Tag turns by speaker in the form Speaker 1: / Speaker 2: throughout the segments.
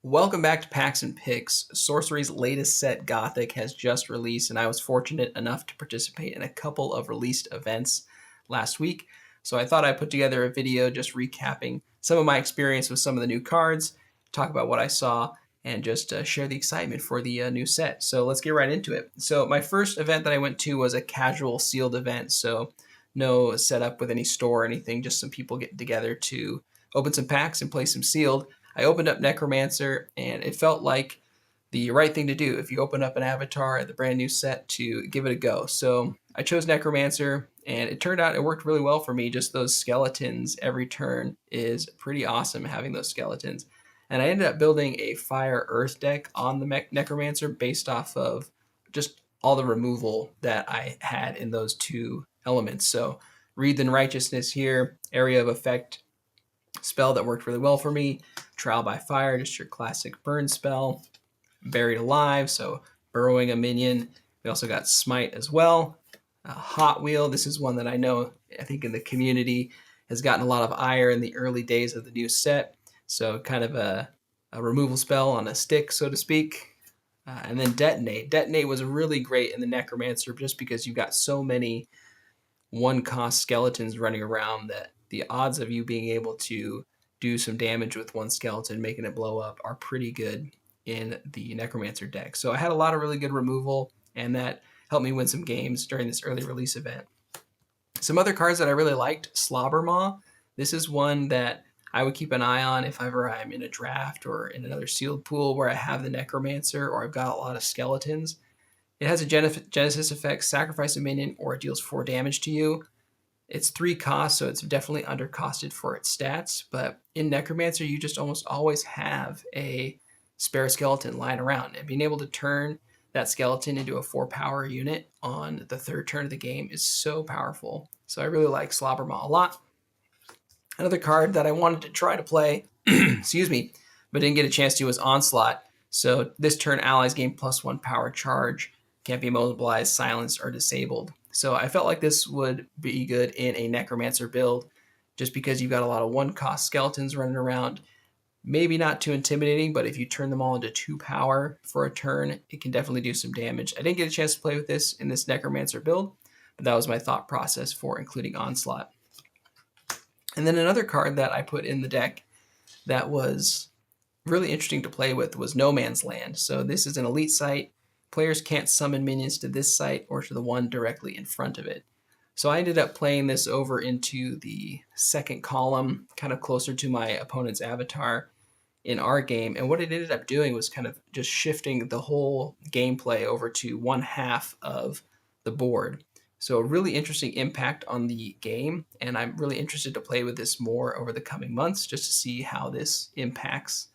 Speaker 1: Welcome back to Packs and Picks. Sorcery's latest set, Gothic, has just released, and I was fortunate enough to participate in a couple of released events last week. So I thought I'd put together a video just recapping some of my experience with some of the new cards, talk about what I saw, and just share the excitement for the new set. So let's get right into it. So my first event that I went to was a casual sealed event, so no setup with any store or anything, just some people getting together to open some packs and play some sealed. I opened up Necromancer, and it felt like the right thing to do if you open up an avatar at the brand new set to give it a go. So I chose Necromancer, and it turned out it worked really well for me. Just those skeletons every turn is pretty awesome having those skeletons. And I ended up building a Fire Earth deck on the Necromancer based off of just all the removal that I had in those two elements. So Wreathed in Righteousness here, Area of Effect spell that worked really well for me. Trial by Fire, just your classic burn spell. Buried Alive, so burrowing a minion. We also got Smite as well. Hot Wheel, this is one that I think in the community has gotten a lot of ire in the early days of the new set. So kind of a removal spell on a stick, so to speak. And then Detonate. Detonate was really great in the Necromancer just because you've got so many one-cost skeletons running around that the odds of you being able to do some damage with one skeleton, making it blow up, are pretty good in the Necromancer deck. So I had a lot of really good removal, and that helped me win some games during this early release event. Some other cards that I really liked, Slobbermaw. This is one that I would keep an eye on if ever I'm in a draft or in another sealed pool where I have the Necromancer or I've got a lot of skeletons. It has a Genesis effect, sacrifice a minion, or it deals 4 damage to you. It's 3 costs, so it's definitely undercosted for its stats, but in Necromancer, you just almost always have a spare skeleton lying around, and being able to turn that skeleton into a 4-power unit on the third turn of the game is so powerful. So I really like Slobbermaw a lot. Another card that I wanted to try to play, excuse me, but didn't get a chance to was Onslaught. So this turn, allies gain +1 power charge, can't be immobilized, silenced, or disabled. So I felt like this would be good in a Necromancer build, just because you've got a lot of 1-cost skeletons running around. Maybe not too intimidating, but if you turn them all into 2 power for a turn, it can definitely do some damage. I didn't get a chance to play with this in this Necromancer build, but that was my thought process for including Onslaught. And then another card that I put in the deck that was really interesting to play with was No Man's Land. So this is an elite site. Players can't summon minions to this site or to the one directly in front of it. So I ended up playing this over into the second column, kind of closer to my opponent's avatar in our game. And what it ended up doing was kind of just shifting the whole gameplay over to one half of the board. So a really interesting impact on the game, and I'm really interested to play with this more over the coming months just to see how this impacts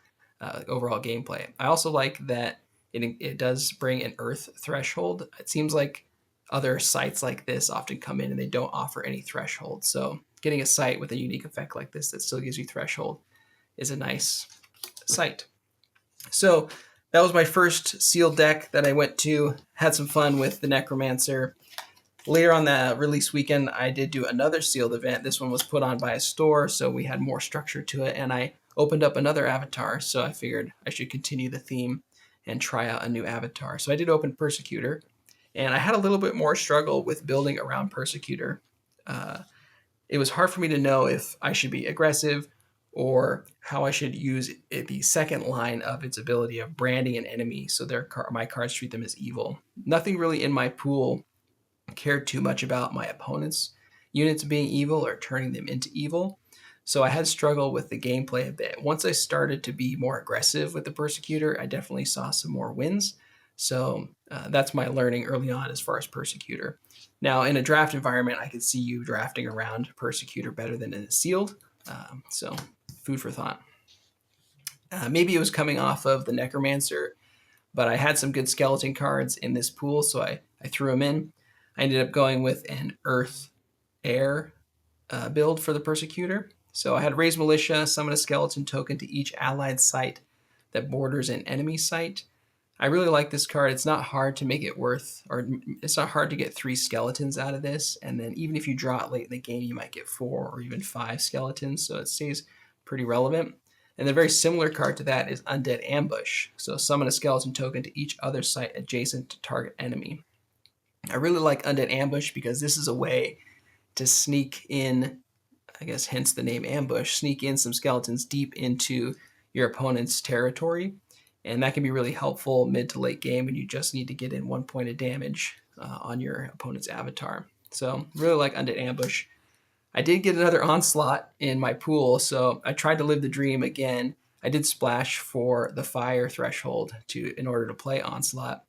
Speaker 1: overall gameplay. I also like that it does bring an earth threshold. It seems like other sites like this often come in and they don't offer any threshold. So getting a site with a unique effect like this that still gives you threshold is a nice site. So that was my first sealed deck that I went to. Had some fun with the Necromancer. Later on the release weekend, I did do another sealed event. This one was put on by a store, so we had more structure to it, and I opened up another avatar, so I figured I should continue the theme and try out a new avatar. So I did open Persecutor, and I had a little bit more struggle with building around Persecutor. It was hard for me to know if I should be aggressive or how I should use the second line of its ability of branding an enemy so my cards treat them as evil. Nothing really in my pool cared too much about my opponent's units being evil or turning them into evil. So I had struggled with the gameplay a bit. Once I started to be more aggressive with the Persecutor, I definitely saw some more wins. So that's my learning early on as far as Persecutor. Now, in a draft environment, I could see you drafting around Persecutor better than in a sealed. So food for thought. Maybe it was coming off of the Necromancer, but I had some good skeleton cards in this pool, so I threw them in. I ended up going with an Earth Air build for the Persecutor. So I had Raise Militia, summon a skeleton token to each allied site that borders an enemy site. I really like this card. It's not hard to make it it's not hard to get 3 skeletons out of this. And then even if you draw it late in the game, you might get 4 or even 5 skeletons. So it stays pretty relevant. And the very similar card to that is Undead Ambush. So summon a skeleton token to each other site adjacent to target enemy. I really like Undead Ambush because this is a way to sneak in, I guess hence the name Ambush, sneak in some skeletons deep into your opponent's territory. And that can be really helpful mid to late game when you just need to get in 1 point of damage on your opponent's avatar. So really like Undead Ambush. I did get another Onslaught in my pool, so I tried to live the dream again. I did splash for the Fire Threshold in order to play Onslaught.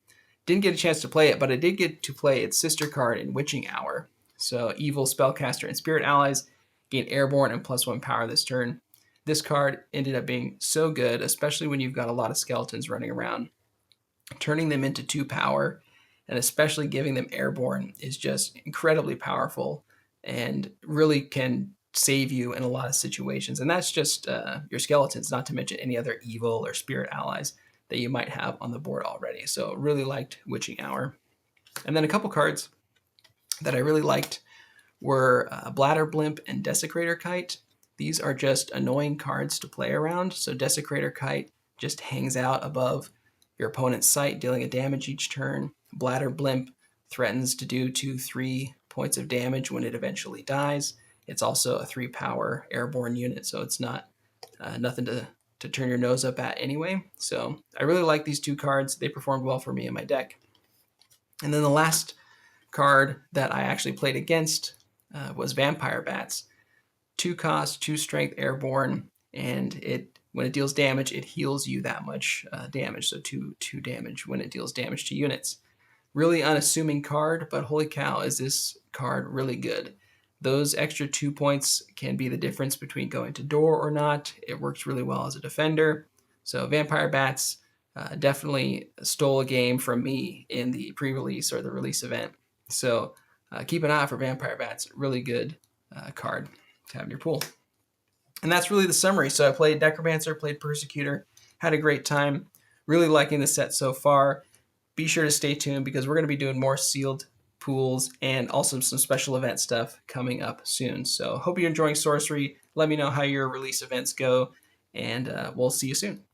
Speaker 1: Didn't get a chance to play it, but I did get to play its sister card in Witching Hour. So Evil Spellcaster and Spirit allies gain Airborne and +1 power this turn. This card ended up being so good, especially when you've got a lot of skeletons running around. Turning them into 2 power, and especially giving them Airborne, is just incredibly powerful and really can save you in a lot of situations. And that's just your skeletons, not to mention any other evil or spirit allies that you might have on the board already. So really liked Witching Hour. And then a couple cards that I really liked were Bladder Blimp and Desecrator Kite. These are just annoying cards to play around. So Desecrator Kite just hangs out above your opponent's site, dealing a damage each turn. Bladder Blimp threatens to do 2-3 points of damage when it eventually dies. It's also a 3 power airborne unit, so it's not nothing to turn your nose up at anyway. So I really like these 2 cards. They performed well for me in my deck. And then the last card that I actually played against was Vampire Bats. 2 cost, 2 strength airborne, and when it deals damage, it heals you that much damage, so 2 damage when it deals damage to units. Really unassuming card, but holy cow, is this card really good. Those extra 2 points can be the difference between going to door or not. It works really well as a defender. So Vampire Bats definitely stole a game from me in the pre-release or the release event. So keep an eye out for Vampire Bats. Really good card to have in your pool. And that's really the summary. So I played Necromancer, played Persecutor, had a great time. Really liking the set so far. Be sure to stay tuned because we're going to be doing more sealed pools and also some special event stuff coming up soon. So hope you're enjoying Sorcery. Let me know how your release events go, and we'll see you soon.